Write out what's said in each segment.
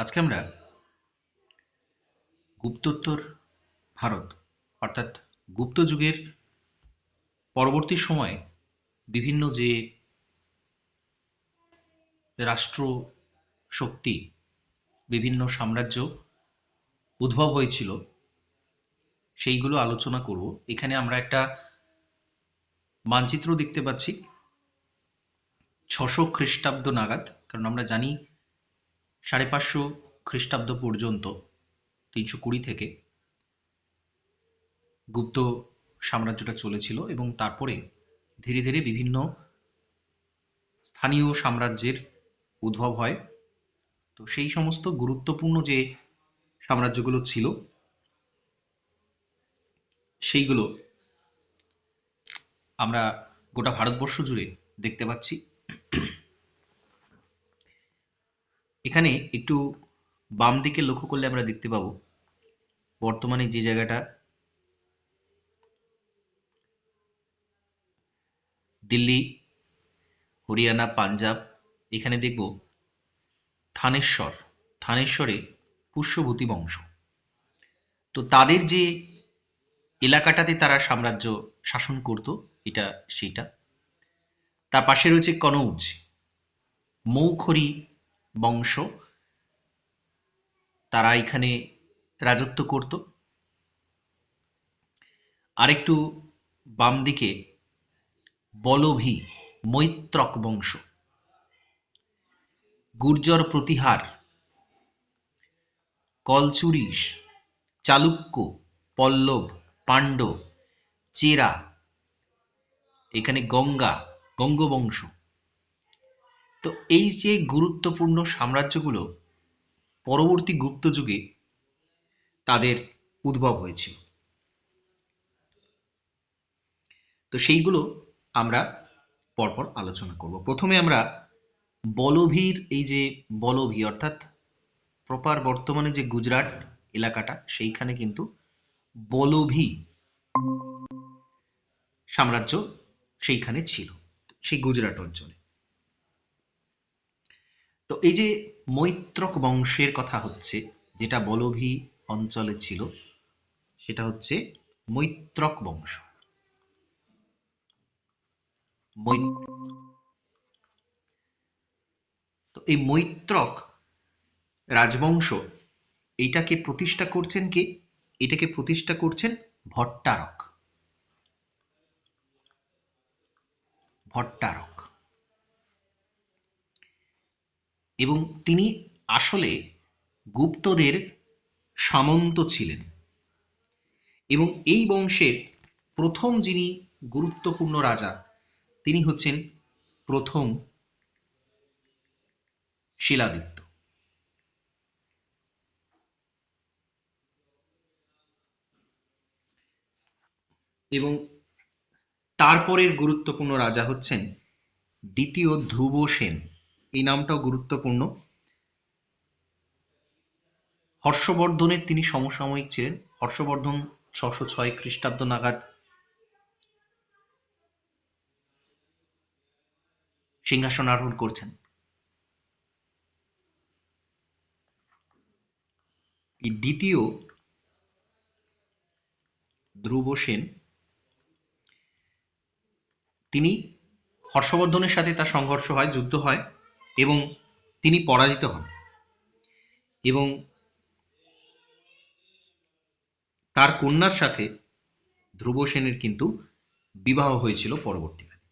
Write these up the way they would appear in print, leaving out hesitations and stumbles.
আজকে আমরা গুপ্তোত্তর ভারত অর্থাৎ গুপ্ত যুগের পরবর্তী সময়ে বিভিন্ন যে রাষ্ট্র শক্তি, বিভিন্ন সাম্রাজ্য উদ্ভব হয়েছিল সেইগুলো আলোচনা করব। এখানে আমরা একটা মানচিত্র দেখতে পাচ্ছি 600 খ্রিস্টাব্দ নাগাদ, কারণ আমরা জানি 550 খ্রিস্টাব্দ পর্যন্ত 320 থেকে গুপ্ত সাম্রাজ্যটা চলেছিল এবং তারপরে ধীরে ধীরে বিভিন্ন স্থানীয় সাম্রাজ্যের উদ্ভব হয়। তো সেই সমস্ত গুরুত্বপূর্ণ যে সাম্রাজ্যগুলো ছিল সেইগুলো আমরা গোটা ভারতবর্ষ জুড়ে দেখতে পাচ্ছি। এখানে একটু বাম দিকে লক্ষ্য করলে আমরা দেখতে পাবো বর্তমানে যে জায়গাটা দিল্লি, হরিয়ানা, পাঞ্জাব, এখানে দেখব থানেশ্বরে পুষ্যভূতি বংশ। তো তাদের যে এলাকাটাতে তারা সাম্রাজ্য শাসন করত, এটা সেইটা। তার পাশে রয়েছে কনৌজ, মৌখরী বংশ, তারা এখানে রাজত্ব করত। আরেকটু বাম দিকে বলভী, মৈত্রক বংশ, গুর্জর প্রতিহার, কলচুরিশ, চালুক্য, পল্লব, পাণ্ডব, চেরা, এখানে গঙ্গবংশ। তো এই যে গুরুত্বপূর্ণ সাম্রাজ্যগুলো পরবর্তী গুপ্ত যুগে তাদের উদ্ভব হয়েছিল। তো সেইগুলো আমরা পরপর আলোচনা করব। প্রথমে আমরা বলভীর, এই যে বলভী অর্থাৎ প্রপার বর্তমানে যে গুজরাট এলাকাটা, সেইখানে কিন্তু বলভী সাম্রাজ্য সেইখানে ছিল, সেই গুজরাট অঞ্চলে। তো এই যে মৈত্রক বংশের কথা হচ্ছে, যেটা বলভী অঞ্চলে ছিল, সেটা হচ্ছে মৈত্রক বংশ। তো এই মৈত্রক রাজবংশ এইটাকে প্রতিষ্ঠা করছেন কে? এটাকে প্রতিষ্ঠা করছেন ভট্টারক। এবং তিনি আসলে গুপ্তদের সামন্ত ছিলেন এবং এই বংশের প্রথম যিনি গুরুত্বপূর্ণ রাজা, তিনি হচ্ছেন প্রথম শিলাদিত্য। এবং তারপরের গুরুত্বপূর্ণ রাজা হচ্ছেন দ্বিতীয় ধ্রুব সেন। এই নামটাও গুরুত্বপূর্ণ। হর্ষবর্ধনের তিনি সমসাময়িক ছিলেন। হর্ষবর্ধন 606 খ্রিস্টাব্দ নাগাদ সিংহাসন আরোহণ করছেন। এই দ্বিতীয় ধ্রুব সেন, তিনি হর্ষবর্ধনের সাথে তার সংঘর্ষ হয়, যুদ্ধ হয় এবং তিনি পরাজিত হন এবং তার কন্যার সাথে ধ্রুব সেনের কিন্তু বিবাহ হয়েছিল পরবর্তীকালে।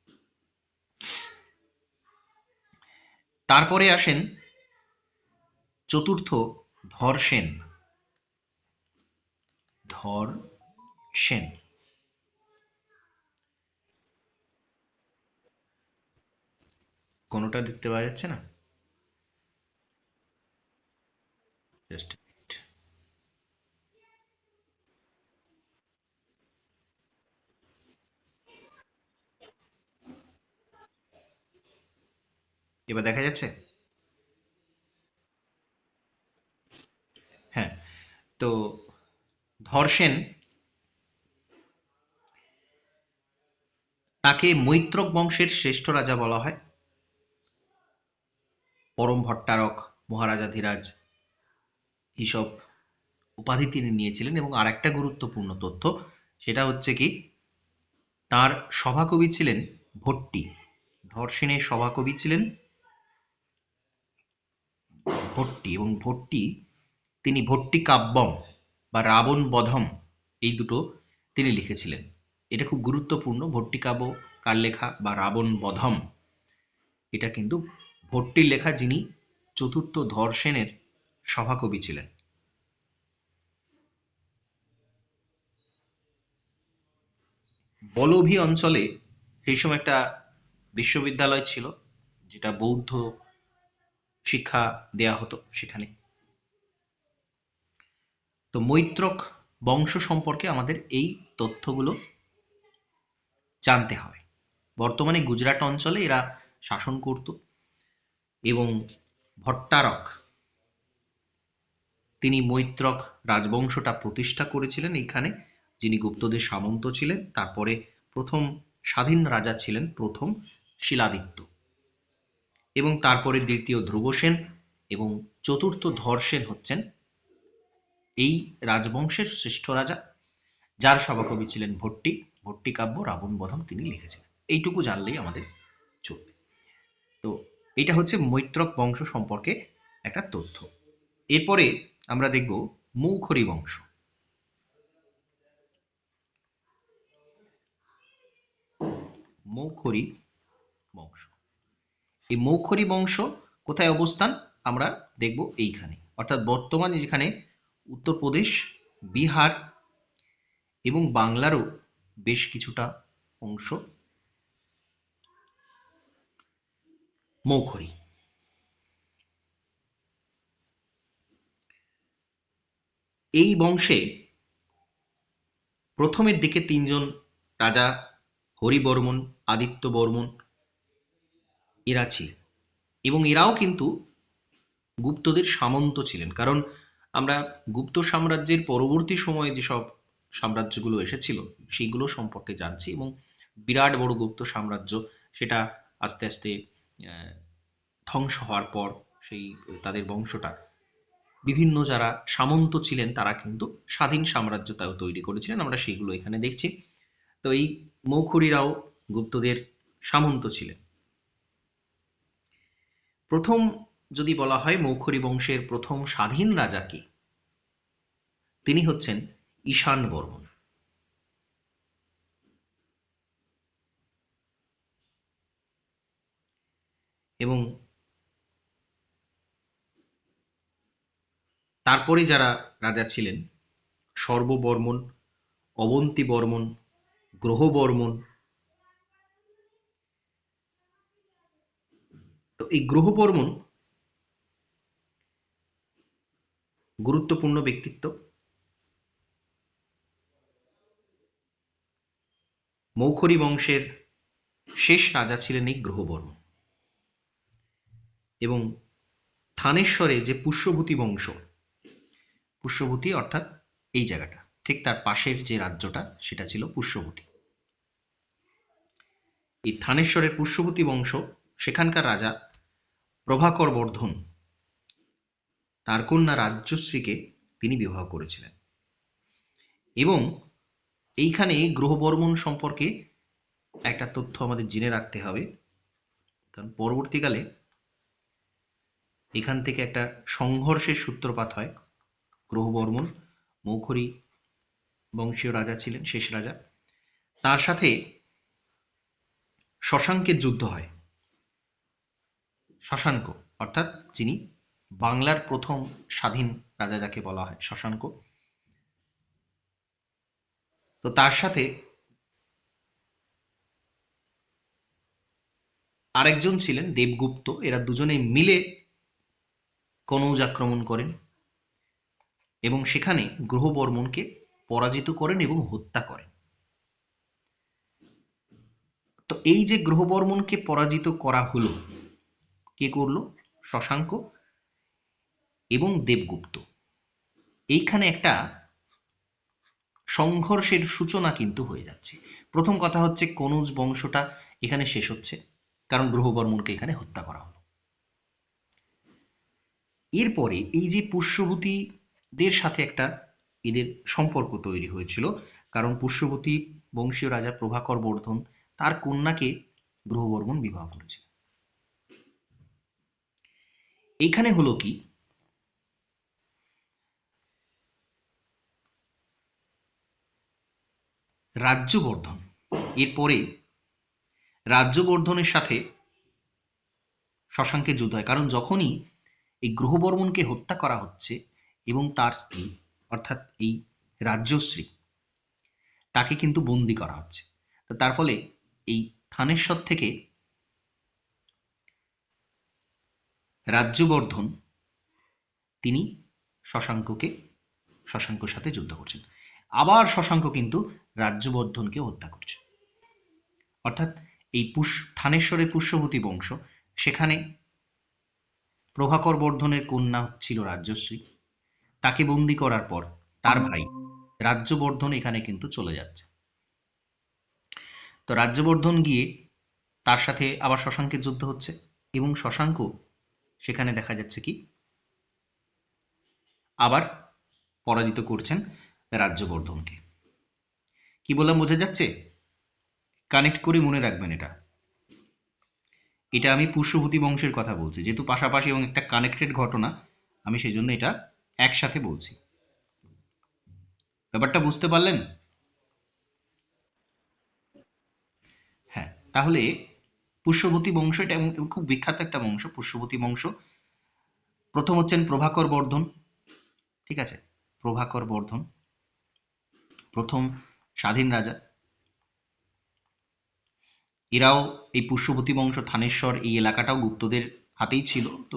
তারপরে আসেন চতুর্থ ধরসেন। কোনোটা দেখতে পাওয়া যাচ্ছে না? জাস্ট এবার দেখা যাচ্ছে? হ্যাঁ। তো ধরসেন, তাকে মৈত্রক বংশের শ্রেষ্ঠ রাজা বলা হয়। পরম ভট্টারক, মহারাজাধিরাজ এইসব উপাধি তিনি নিয়েছিলেন। এবং আর একটা গুরুত্বপূর্ণ তথ্য, সেটা হচ্ছে কি, তার সভাকবি ছিলেন ভট্টি। ধর্ষণের সভাকবি ছিলেন ভট্টি, এবং তিনি ভট্টি কাব্যম বা রাবণ বধম এই দুটো তিনি লিখেছিলেন। এটা খুব গুরুত্বপূর্ণ। ভট্টি কাব্য কার লেখা বা রাবণ বধম, এটা কিন্তু ভট্টির লেখা, যিনি চতুর্থ ধর্ষণের সভাকবি ছিলেন। বলভি অঞ্চলে সেই সময় একটা বিশ্ববিদ্যালয় ছিল, যেটা বৌদ্ধ শিক্ষা দেয়া হতো সেখানে। তো মৈত্রক বংশ সম্পর্কে আমাদের এই তথ্যগুলো জানতে হবে। বর্তমানে গুজরাট অঞ্চলে এরা শাসন করত, এবং ভট্টারক তিনি মৈত্রক রাজবংশটা প্রতিষ্ঠা করেছিলেন এইখানে, যিনি গুপ্তদের সামন্ত ছিলেন। তারপরে প্রথম স্বাধীন রাজা ছিলেন প্রথম শিলাদিত্য, এবং তারপরে দ্বিতীয় ধ্রুবসেন, এবং চতুর্থ ধর্ষেন হচ্ছেন এই রাজবংশের শ্রেষ্ঠ রাজা, যার সভাকবি ছিলেন ভট্টি। ভট্টি কাব্য রাবণ বধম তিনি লিখেছিলেন। এইটুকু জানলেই আমাদের চলবে। তো এটা হচ্ছে মৈত্রক বংশ সম্পর্কে একটা তথ্য। এরপরে আমরা দেখব মৌখরী বংশ। মৌখরী বংশ, এই মৌখরী বংশ কোথায় অবস্থান আমরা দেখব এইখানে, অর্থাৎ বর্তমানে যেখানে উত্তরপ্রদেশ, বিহার এবং বাংলারও বেশ কিছুটা অংশ মৌখরী। এই বংশে প্রথমের দিকে তিনজন রাজা, হরিবর্মন, আদিত্য বর্মন, এরা ছিলেন, এবং এরাও কিন্তু গুপ্তদের সামন্ত ছিলেন। কারণ আমরা গুপ্ত সাম্রাজ্যের পরবর্তী সময়ে যেসব সাম্রাজ্যগুলো এসেছিল সেইগুলো সম্পর্কে জানছি, এবং বিরাট বড় গুপ্ত সাম্রাজ্য, সেটা আস্তে আস্তে ধ্বংস হওয়ার পর সেই তাদের বংশটা, বিভিন্ন যারা সামন্ত ছিলেন তারা কিন্তু স্বাধীন সাম্রাজ্য তাও তৈরি করেছিলেন, আমরা সেইগুলো এখানে দেখছি। তো এই মৌখরীরাও গুপ্তদের সামন্ত ছিলেন। প্রথম যদি বলা হয় মৌখরী বংশের প্রথম স্বাধীন রাজা কে, তিনি হচ্ছেন ঈশান বর্মন। এবং তারপরে যারা রাজা ছিলেন, সর্ববর্মন, অবন্তী বর্মন, গ্রহবর্মন। তো এই গ্রহবর্মন গুরুত্বপূর্ণ ব্যক্তিত্ব। মৌখরী বংশের শেষ রাজা ছিলেন এই গ্রহবর্মন। এবং থানেশ্বরে যে পুষ্যভূতি বংশ, পুষ্যভূতি অর্থাৎ এই জায়গাটা, ঠিক তার পাশের যে রাজ্যটা সেটা ছিল পুষ্যভূতি। এই থানেশ্বরের পুষ্যভূতি বংশ, সেখানকার রাজা প্রভাকর বর্ধন তার কন্যা রাজ্যশ্রীকে তিনি বিবাহ করেছিলেন। এবং এইখানে গ্রহবর্মন সম্পর্কে একটা তথ্য আমাদের জেনে রাখতে হবে, কারণ পরবর্তীকালে এখান থেকে একটা সংঘর্ষের সূত্রপাত হয়। গ্রহবর্মন মৌখরী বংশীয় রাজা ছিলেন, শেষ রাজা। তার সাথে শশাঙ্কের যুদ্ধ হয়। শশাঙ্ক অর্থাৎ যিনি বাংলার প্রথম স্বাধীন রাজা, যাকে বলা হয় শশাঙ্ক। তো তার সাথে আরেকজন ছিলেন দেবগুপ্ত। এরা দুজনে মিলে কনৌজ আক্রমণ করেন, এবং সেখানে গ্রহবর্মনকে পরাজিত করেন এবং হত্যা করেন। তো এই যে গ্রহবর্মনকে পরাজিত করা হলো, কে করলো? শশাঙ্ক এবং দেবগুপ্ত। এইখানে একটা সংঘর্ষের সূচনা কিন্তু হয়ে যাচ্ছে। প্রথম কথা হচ্ছে কনৌজ বংশটা এখানে শেষ হচ্ছে, কারণ গ্রহবর্মনকে এখানে হত্যা করা হলো। এরপরে এই যে পুষ্যভূতি দের সাথে একটা এদের সম্পর্ক তৈরি হয়েছিল, কারণ পুষ্যবতী বংশীয় রাজা প্রভাকর বর্ধন তার কন্যাকে গ্রহবর্মণ বিবাহ করেছিল। এইখানে হলো কি, রাজ্যবর্ধন এরপরে রাজ্যবর্ধনের সাথে শশাঙ্কের যুদ্ধ হয়, কারণ যখনই এই গ্রহবর্মণকে হত্যা করা হচ্ছে এবং তার স্ত্রী অর্থাৎ এই রাজ্যশ্রী তাকে কিন্তু বন্দি করা হচ্ছে, তো তার ফলে এই থানেশ্বর থেকে রাজ্যবর্ধন তিনি শশাঙ্কর সাথে যুদ্ধ করছেন। আবার শশাঙ্ক কিন্তু রাজ্যবর্ধনকে হত্যা করছে, অর্থাৎ এই থানেশ্বরের পুষ্যবতী বংশ, সেখানে প্রভাকর বর্ধনের কন্যা ছিল রাজ্যশ্রী, তাকে বন্দি করার পর তার ভাই রাজ্যবর্ধন এখানে কিন্তু চলে যাচ্ছে। তো রাজ্যবর্ধন গিয়ে তার সাথে আবার শশাঙ্কের যুদ্ধ হচ্ছে এবং শশাঙ্ক সেখানে দেখা যাচ্ছে কি আবার পরাজিত করছেন রাজ্যবর্ধনকে। কি বললাম বোঝা যাচ্ছে? কানেক্ট করে মনে রাখবেন, এটা আমি পুষ্যভূতি বংশের কথা বলছি, যেহেতু পাশাপাশি এবং একটা কানেক্টেড ঘটনা, আমি সেই জন্য এটা একসাথে বলছি। ব্যাপারটা বুঝতে পারলেন? হ্যাঁ, তাহলে পুষ্যবতী বংশ, এটা খুব বিখ্যাত একটা বংশ, পুষ্যবতী বংশ। প্রথম হচ্ছেন প্রভাকর বর্ধন, ঠিক আছে, প্রভাকর বর্ধন প্রথম স্বাধীন রাজা। এরাও এই পুষ্যবতী বংশ, থানেশ্বর এই এলাকাটাও গুপ্তদের হাতেই ছিল। তো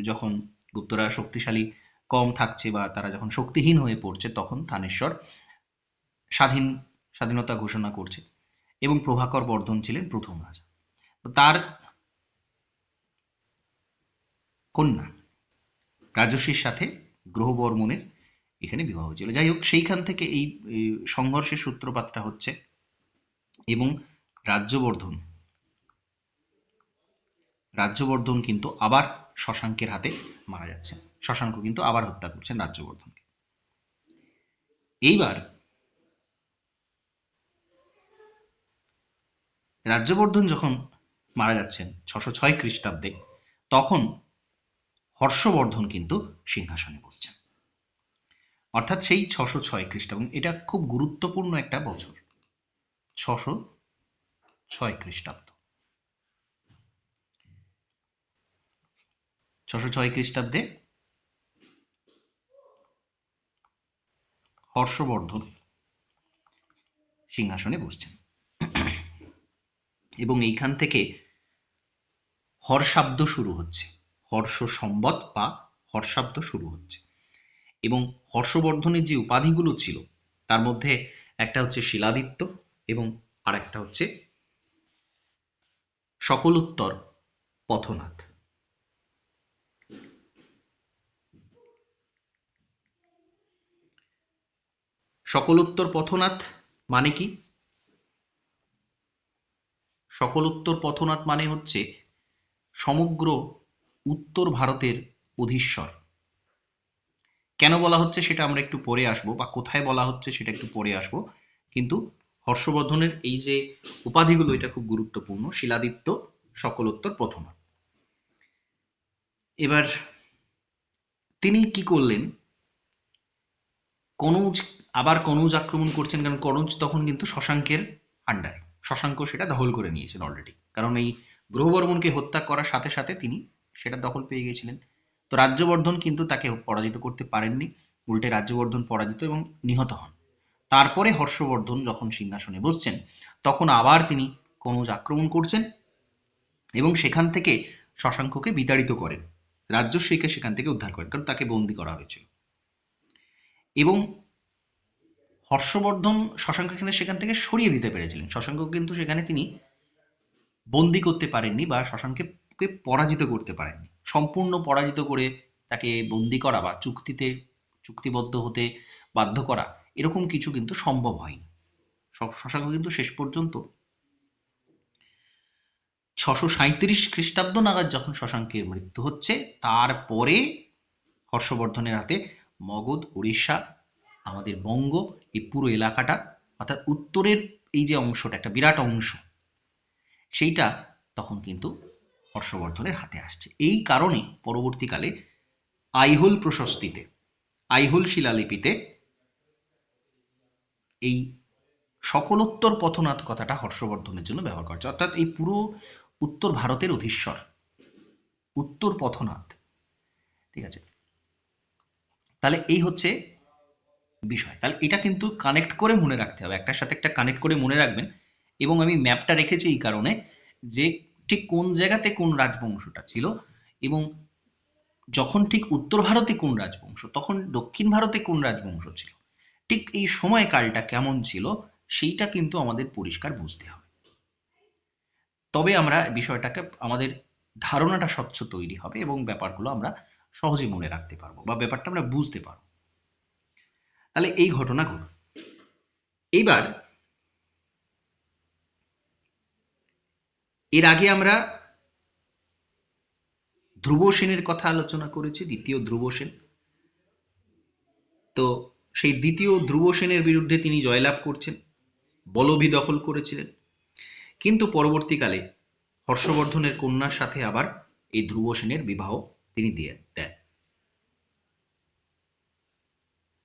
যখন গুপ্তরা শক্তিশালী কম থাকছে বা তারা যখন শক্তিহীন হয়ে পড়ছে, তখন থানেশ্বর স্বাধীনতা ঘোষণা করছে এবং প্রভাকর বর্ধন ছিলেন প্রথম রাজা। তো তার কন্যা রাজস্বীর সাথে গ্রহবর্মণের এখানে বিবাহ হয়েছিল। যাই হোক, সেইখান থেকে এই সংঘর্ষের সূত্রপাতটা হচ্ছে এবং রাজ্যবর্ধন কিন্তু আবার শশাঙ্কের হাতে মারা যাচ্ছে। শশাঙ্ক কিন্তু আবার হত্যা করছেন রাজ্যবর্ধনকে। এইবার রাজ্যবর্ধন যখন মারা যাচ্ছেন 606 খ্রিস্টাব্দে, তখন হর্ষবর্ধন কিন্তু সিংহাসনে বসছেন, অর্থাৎ সেই 606 খ্রিস্টাব্দ। এটা খুব গুরুত্বপূর্ণ একটা বছর, 606 খ্রিস্টাব্দ। 606 খ্রিস্টাব্দে হর্ষবর্ধন সিংহাসনে বসছেন এবং এইখান থেকে হর্ষাব্দ শুরু হচ্ছে, হর্ষ সম্বৎ বা হর্ষাব্দ শুরু হচ্ছে। এবং হর্ষবর্ধনের যে উপাধিগুলো ছিল তার মধ্যে একটা হচ্ছে শিলাদিত্য এবং আর একটা হচ্ছে সকলোত্তর পথনাথ। সকলোত্তর পথনাথ মানে কি? সকলোত্তর পথনাথ মানে হচ্ছে সমগ্র উত্তর ভারতের অধীশ্বর। কেন বলা হচ্ছে সেটা আমরা একটু পরে আসবো, বা কোথায় বলা হচ্ছে সেটা একটু পরে আসবো, কিন্তু হর্ষবর্ধনের এই যে উপাধিগুলো এটা খুব গুরুত্বপূর্ণ, শিলাদিত্য, সকলোত্তর পথনাথ। এবার তিনি কি করলেন, কনৌজ আক্রমণ করছেন, কারণ কনৌজ তখন কিন্তু শশাঙ্কের আন্ডারে, শশাঙ্ক সেটা দখল করে নিয়েছেন অলরেডি, কারণ এই গ্রহবর্মণকে হত্যা করার সাথে সাথে তিনি সেটা দখল পেয়ে গেছিলেন। তো রাজ্যবর্ধন কিন্তু তাকে পরাজিত করতে পারেননি, উল্টে রাজ্যবর্ধন পরাজিত এবং নিহত হন। তারপরে হর্ষবর্ধন যখন সিংহাসনে বসছেন, তখন আবার তিনি কনৌজ আক্রমণ করছেন এবং সেখান থেকে শশাঙ্ককে বিতাড়িত করেন, রাজ্যশ্রীকে সেখান থেকে উদ্ধার করেন, কারণ তাকে বন্দী করা হয়েছিল। এবং হর্ষবর্ধন শশাঙ্ককে সেখান থেকে সরিয়ে দিতে পেরেছিলেন, শশাঙ্ক কিন্তু সেখানে তিনি বন্দি করতে পারেননি বা শশাঙ্ককে পরাজিত করতে পারেননি। সম্পূর্ণ পরাজিত করে তাকে বন্দি করা বা চুক্তিবদ্ধ হতে বাধ্য করা, এরকম কিছু কিন্তু সম্ভব হয়নি। শশাঙ্ক কিন্তু শেষ পর্যন্ত 637 খ্রিস্টাব্দ নাগাদ যখন শশাঙ্কের মৃত্যু হচ্ছে, তারপরে হর্ষবর্ধনের হাতে মগধ, উড়িষ্যা, আমাদের বঙ্গ, এই পুরো এলাকাটা অর্থাৎ উত্তরের এই যে অংশটা, একটা বিরাট অংশ, সেইটা তখন কিন্তু হর্ষবর্ধনের হাতে আসছে। এই কারণে পরবর্তীকালে আইহোল প্রশস্তিতে, আইহোল শিলালিপিতে এই সকলোত্তর পথনাথ কথাটা হর্ষবর্ধনের জন্য ব্যবহার করা হচ্ছে। অর্থাৎ এই পুরো উত্তর ভারতের অধীশ্বর উত্তর পথনাথ। ঠিক আছে, তাহলে এই হচ্ছে বিষয়। তাহলে এটা কিন্তু কানেক্ট করে মনে রাখতে হবে, একটার সাথে একটা কানেক্ট করে মনে রাখবেন। এবং আমি ম্যাপটা রেখেছি এই কারণে যে ঠিক কোন জায়গাতে কোন রাজবংশটা ছিল, এবং যখন ঠিক উত্তর ভারতে কোন রাজবংশ, তখন দক্ষিণ ভারতে কোন রাজবংশ ছিল, ঠিক এই সময়কালটা কেমন ছিল, সেইটা কিন্তু আমাদের পরিষ্কার বুঝতে হবে। তবে আমরা বিষয়টাকে, আমাদের ধারণাটা স্বচ্ছ তৈরি হবে এবং ব্যাপারগুলো আমরা সহজে মনে রাখতে পারবো বা ব্যাপারটা আমরা বুঝতে পারবো। তাহলে এই ঘটনা ঘটল। এইবার এর আগে আমরা ধ্রুব সেনের কথা আলোচনা করেছি, দ্বিতীয় ধ্রুব সেন। তো সেই দ্বিতীয় ধ্রুব সেনের বিরুদ্ধে তিনি জয়লাভ করছেন, বলভি দখল করেছিলেন, কিন্তু পরবর্তীকালে হর্ষবর্ধনের কন্যার সাথে আবার এই ধ্রুব সেনের বিবাহ তিনি দিয়ে দেন।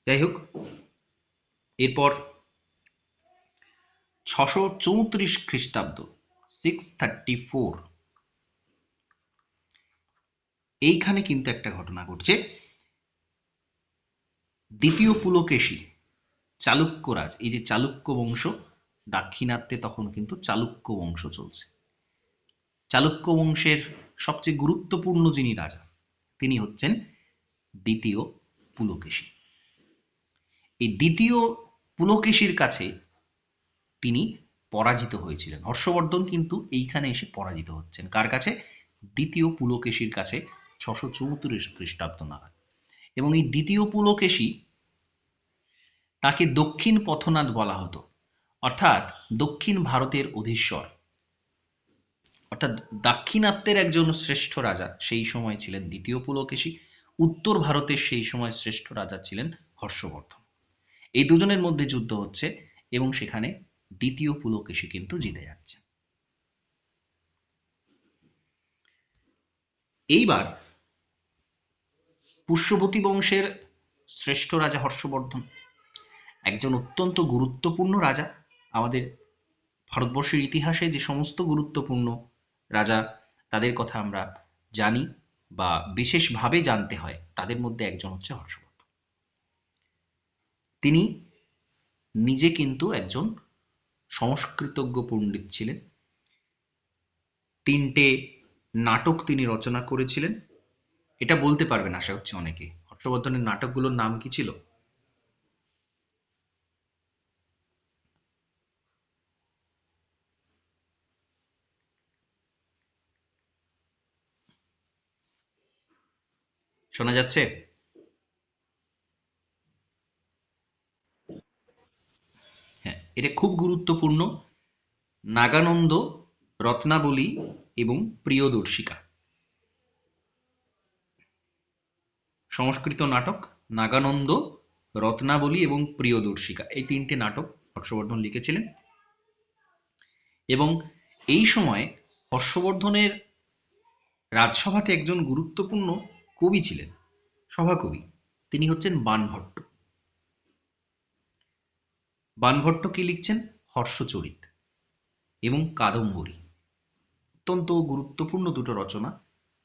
যাই হোক, এরপর 634 খ্রিস্টাব্দ 634, এইখানে কিন্তু একটা ঘটনা ঘটছে। দ্বিতীয় পুলকেশী চালুক্যরাজ, এই যে চালুক্য বংশ, দাক্ষিণাত্যে তখন কিন্তু চালুক্য বংশ চলছে। চালুক্য বংশের সবচেয়ে গুরুত্বপূর্ণ যিনি রাজা, তিনি হচ্ছেন দ্বিতীয় পুলকেশী। এই দ্বিতীয় পুলকেশীর কাছে তিনি পরাজিত হয়েছিলেন। হর্ষবর্ধন কিন্তু এইখানে এসে পরাজিত হচ্ছেন কার কাছে? দ্বিতীয় পুলকেশীর কাছে 634 খ্রিস্টাব্দ নাগাদ। এবং এই দ্বিতীয় পুলকেশী, তাকে দক্ষিণ পথনাথ বলা হতো, অর্থাৎ দক্ষিণ ভারতের অধীশ্বর, অর্থাৎ দাক্ষিণাত্যের একজন শ্রেষ্ঠ রাজা সেই সময় ছিলেন দ্বিতীয় পুলকেশী, উত্তর ভারতের সেই সময় শ্রেষ্ঠ রাজা ছিলেন হর্ষবর্ধন। এই দুজনের মধ্যে যুদ্ধ হচ্ছে এবং সেখানে দ্বিতীয় পুলকেশী কিন্তু জিতে যাচ্ছে। এইবার পুষ্যবতী বংশের শ্রেষ্ঠ রাজা হর্ষবর্ধন, একজন অত্যন্ত গুরুত্বপূর্ণ রাজা। আমাদের ভারতবর্ষের ইতিহাসে যে সমস্ত গুরুত্বপূর্ণ রাজা, তাদের কথা আমরা জানি বা বিশেষভাবে জানতে হয়, তাদের মধ্যে একজন হচ্ছে হর্ষবর্ধন। তিনি নিজে কিন্তু একজন সংস্কৃতজ্ঞ পণ্ডিত ছিলেন। 3টে নাটক তিনি রচনা করেছিলেন। এটা বলতে পারবেন আশা হচ্ছে অনেকে, হর্ষবর্ধনের নাটকগুলোর নাম কি ছিল? শোনা যাচ্ছে? হ্যাঁ, এটা খুব গুরুত্বপূর্ণ। নাগানন্দ, রত্নাবলী এবং প্রিয়দর্শিকা। সংস্কৃত নাটক নাগানন্দ, রত্নাবলী এবং প্রিয়দর্শিকা, এই 3টে নাটক হর্ষবর্ধন লিখেছিলেন। এবং এই সময় হর্ষবর্ধনের রাজসভাতে একজন গুরুত্বপূর্ণ কবি ছিলেন, সভাকবি, তিনি হচ্ছেন বাণভট্ট। বাণভট্ট কি লিখছেন? হর্ষচরিত এবং কাদম্বরী, অত্যন্ত গুরুত্বপূর্ণ দুটো রচনা,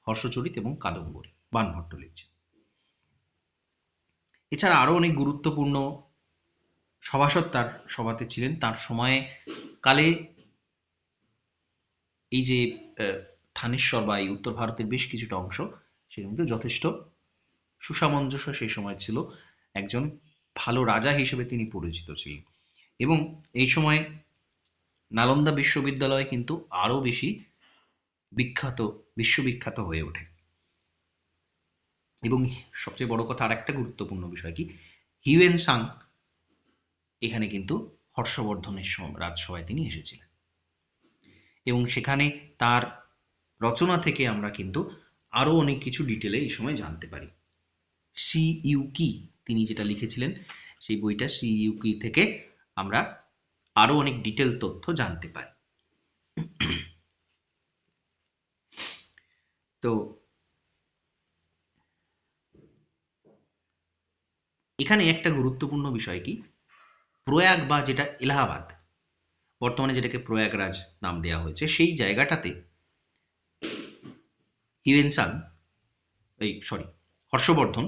হর্ষচরিত এবং কাদম্বরী বাণভট্ট লিখছেন। এছাড়া আরো অনেক গুরুত্বপূর্ণ সভাসদ তার সভাতে ছিলেন। তার সময়ে কালে এই যে থানেশ্বর বা এই উত্তর ভারতের বেশ কিছুটা অংশ, সে কিন্তু যথেষ্ট সুসামঞ্জস্য সেই সময় ছিল। একজন ভালো রাজা হিসেবে তিনি পরিচিত ছিলেন। এবং এই সময় নালন্দা বিশ্ববিদ্যালয় কিন্তু আরো বেশি বিখ্যাত, বিশ্ববিখ্যাত হয়ে ওঠে। এবং সবচেয়ে বড় কথা, আর একটা গুরুত্বপূর্ণ বিষয় কি, হিউয়েন সাং এখানে কিন্তু হর্ষবর্ধনের রাজসভায় তিনি এসেছিলেন এবং সেখানে তার রচনা থেকে আমরা কিন্তু আরো অনেক কিছু ডিটেলে এই সময় জানতে পারি। সি ইউকি তিনি যেটা লিখেছিলেন, সেই বইটা সি ইউকি থেকে আমরা আরো অনেক ডিটেল তথ্য জানতে পারি। তো এখানে একটা গুরুত্বপূর্ণ বিষয় কি, প্রয়াগ বা যেটা এলাহাবাদ, বর্তমানে যেটাকে প্রয়াগরাজ নাম দেওয়া হয়েছে, সেই জায়গাটাতে হিউয়েন সাং, হর্ষবর্ধন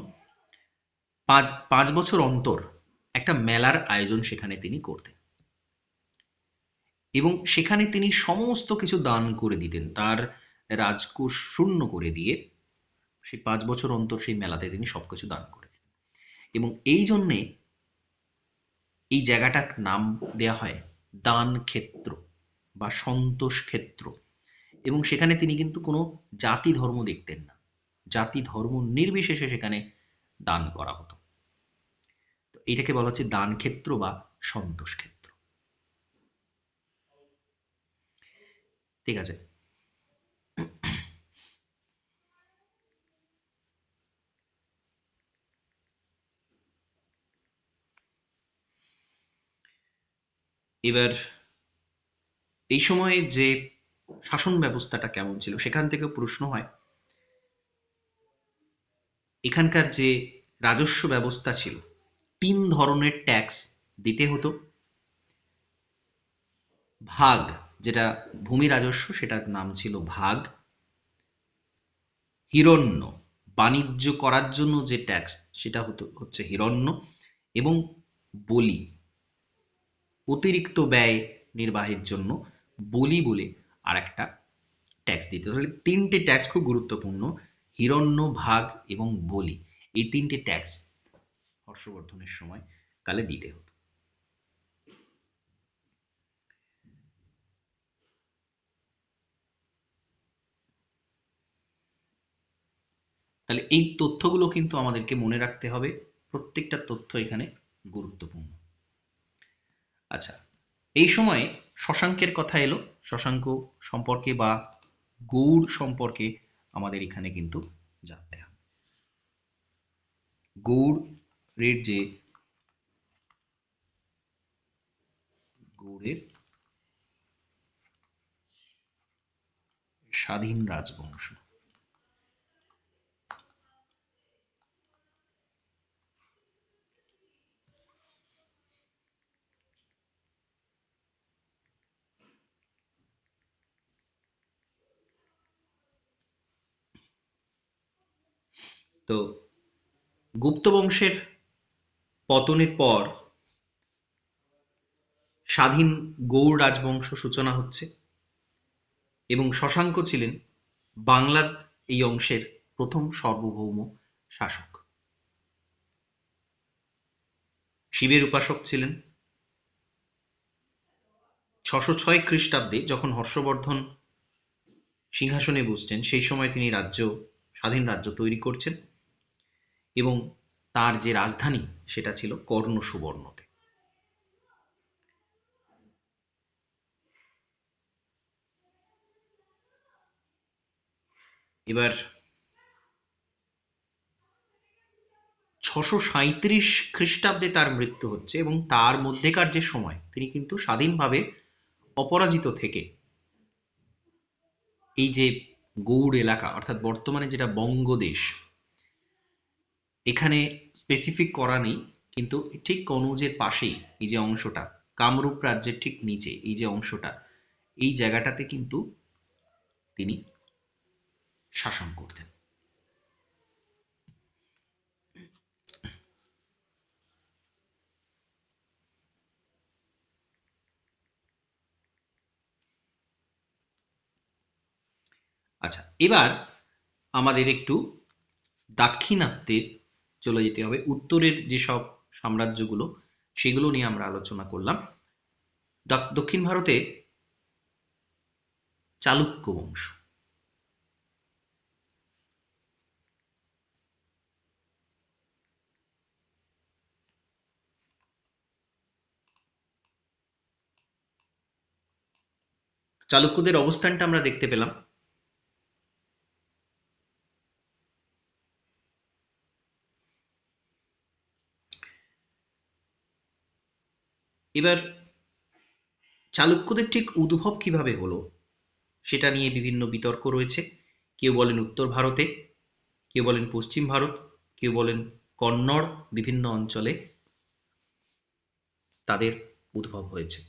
5 বছর অন্তর একটা মেলার আয়োজন সেখানে তিনি করতেন, এবং সেখানে তিনি সমস্ত কিছু দান করে দিতেন, তার রাজকোষ শূন্য করে দিয়ে সেই 5 বছর অন্তর সেই মেলাতে তিনি সবকিছু দান করে দিতেন। এবং এই জন্যে এই জায়গাটার নাম দেয়া হয় দান ক্ষেত্র বা সন্তোষ ক্ষেত্র। এবং সেখানে তিনি কিন্তু কোনো জাতি ধর্ম দেখতেন না, জাতি ধর্ম নির্বিশেষে সেখানে দান করা হতো। তো এটাকে বলা হচ্ছে দান ক্ষেত্র বা সন্তোষ ক্ষেত্র। ঠিক আছে। এবার এই সময়ে যে শাসন ব্যবস্থাটা কেমন ছিল সেখান থেকেও প্রশ্ন হয়। এখানকার যে রাজস্ব ব্যবস্থা ছিল, 3 ধরনের ট্যাক্স দিতে হতো। ভাগ, যেটা ভূমি রাজস্ব, সেটার নাম ছিল ভাগ। হিরণ্য, বাণিজ্য করার জন্য যে ট্যাক্স, সেটা হচ্ছে হিরণ্য। এবং বলি, অতিরিক্ত ব্যয় নির্বাহের জন্য বলি বলে আর একটা ট্যাক্স দিতে হতো। তাহলে 3টে ট্যাক্স খুব গুরুত্বপূর্ণ, হিরণ্য, ভাগ এবং বলি। এই 3টে ট্যাক্স হর্ষবর্ধনের সময় কালে দিতে হতো। তাহলে এই তথ্যগুলো কিন্তু আমাদেরকে মনে রাখতে হবে, প্রত্যেকটা তথ্য এখানে গুরুত্বপূর্ণ। আচ্ছা, এই সময়ে শশাঙ্কের কথা এলো। শশাঙ্ক সম্পর্কে বা গৌড় সম্পর্কে আমাদের এখানে কিন্তু জানতে হবে। গৌড়ের যে গৌড়ের স্বাধীন রাজবংশ। তো গুপ্ত বংশের পতনের পর স্বাধীন গৌড় রাজবংশ সূচনা হচ্ছে, এবং শশাঙ্ক ছিলেন বাংলার এই অংশের প্রথম সার্বভৌম শাসক। শিবের উপাসক ছিলেন। 606 খ্রিস্টাব্দে যখন হর্ষবর্ধন সিংহাসনে বসছেন, সেই সময় তিনি স্বাধীন রাজ্য তৈরি করছেন, এবং তার যে রাজধানী সেটা ছিল কর্ণ সুবর্ণতে। এবার 637 খ্রিস্টাব্দে তার মৃত্যু হচ্ছে, এবং তার মধ্যেকার যে সময় তিনি কিন্তু স্বাধীনভাবে অপরাজিত থেকে এই যে গৌড় এলাকা, অর্থাৎ বর্তমানে যেটা বঙ্গদেশ, এখানে স্পেসিফিক করা নেই, কিন্তু ঠিক কনৌজের পাশেই এই যে অংশটা, কামরূপ রাজ্যের ঠিক নিচে এই যে অংশটা, এই জায়গাটাতে কিন্তু তিনি শাসন করতেন। আচ্ছা, এবার আমাদের একটু দাক্ষিণাত্যে চলে যেতে হবে। উত্তরের যেসব সাম্রাজ্যগুলো, সেগুলো নিয়ে আমরা আলোচনা করলাম। দক্ষিণ ভারতে চালুক্য বংশ। চালুক্যদের অবস্থানটা আমরা দেখতে পেলাম। এবার চালুক্যদের ঠিক উদ্ভব কিভাবে হলো সেটা নিয়ে বিভিন্ন বিতর্ক রয়েছে। কেউ বলেন উত্তর ভারতে, কেউ বলেন পশ্চিম ভারত, কেউ বলেন কন্নড় বিভিন্ন অঞ্চলে তাদের উদ্ভব হয়েছে।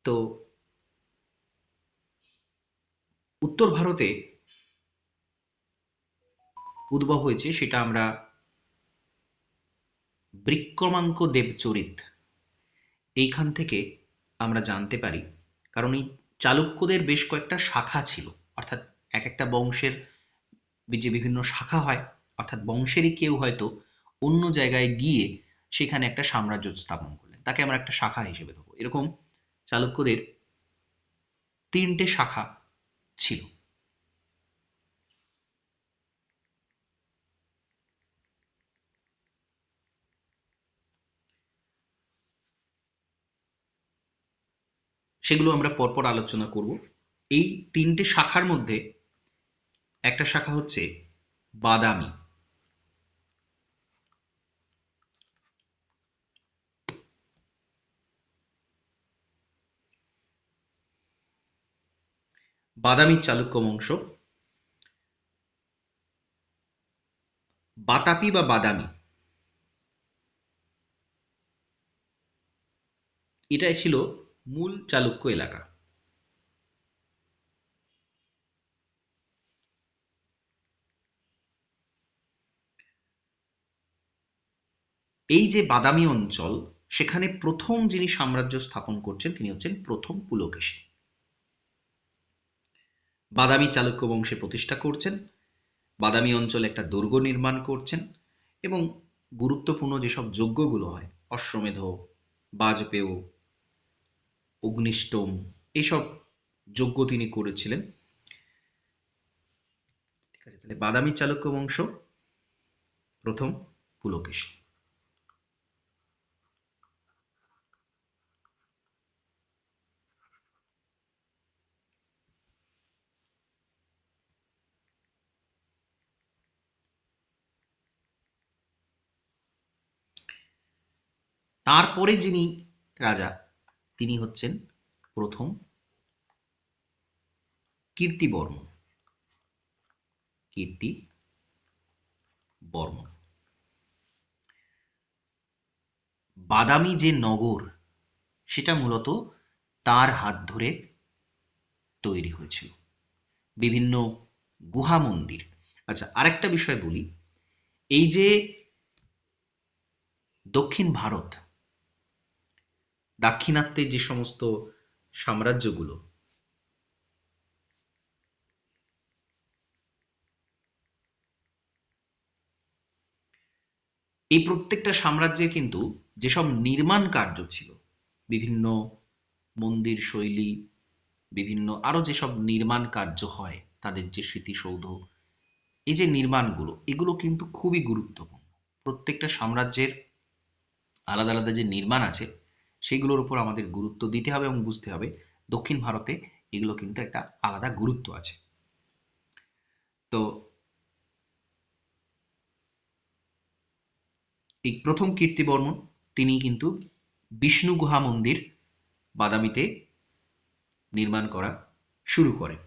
তো উত্তর ভারতে উদ্ভব হয়েছে সেটা আমরা বিক্রমাঙ্ক দেবচরিত এইখান থেকে আমরা জানতে পারি। কারণ এই চালুক্যদের বেশ কয়েকটা শাখা ছিল, অর্থাৎ এক একটা বংশের যে বিভিন্ন শাখা হয়, অর্থাৎ বংশেরই কেউ হয়তো অন্য জায়গায় গিয়ে সেখানে একটা সাম্রাজ্য স্থাপন করলেন, তাকে আমরা একটা শাখা হিসেবে ধরবো। এরকম চালুক্যদের 3টে শাখা ছিল। সেগুলো আমরা পরপর আলোচনা করব। এই 3টে শাখার মধ্যে একটা শাখা হচ্ছে বাদামি। বাদামি চালুক্য বংশ। বাতাপি বা বাদামি, এটাই ছিল মূল চালুক্য এলাকা। এই যে বাদামি অঞ্চল, সেখানে প্রথম যিনি সাম্রাজ্য স্থাপন করছেন তিনি হচ্ছেন প্রথম পুলকেশী। বাদামি চালুক্য বংশে প্রতিষ্ঠা করছেন, বাদামি অঞ্চলে একটা দুর্গ নির্মাণ করছেন এবং গুরুত্বপূর্ণ যেসব যজ্ঞগুলো হয়, অশ্বমেধ, বাজপেয়, অগ্নিষ্টম, এইসব যজ্ঞ তিনি করেছিলেন। ঠিক আছে, তাহলে বাদামি চালুক্য বংশ, প্রথম পুলকেশী। তারপরে যিনি রাজা তিনি হচ্ছেন প্রথম কীর্তিবর্মন। কীর্তিবর্মন বাদামি যে নগর সেটা মূলত তার হাত ধরে তৈরি হয়েছিল, বিভিন্ন গুহা মন্দির। আচ্ছা, আরেকটা বিষয় বলি, এই যে দক্ষিণ ভারত, দাক্ষিণাত্যের যে সমস্ত সাম্রাজ্যগুলো, এই প্রত্যেকটা সাম্রাজ্যে কিন্তু যেসব নির্মাণ কার্য ছিল, বিভিন্ন মন্দির শৈলী, বিভিন্ন আরো যেসব নির্মাণ কার্য হয়, তাদের যে স্মৃতিসৌধ, এই যে নির্মাণগুলো, এগুলো কিন্তু খুবই গুরুত্বপূর্ণ। প্রত্যেকটা সাম্রাজ্যের আলাদা আলাদা যে নির্মাণ আছে সেগুলোর উপর আমাদের গুরুত্ব দিতে হবে এবং বুঝতে হবে দক্ষিণ ভারতে এগুলো কিন্তু একটা আলাদা গুরুত্ব আছে। তো এই প্রথম কীর্তিবর্মন তিনি কিন্তু বিষ্ণু গুহা মন্দির বাদামিতে নির্মাণ করা শুরু করেন।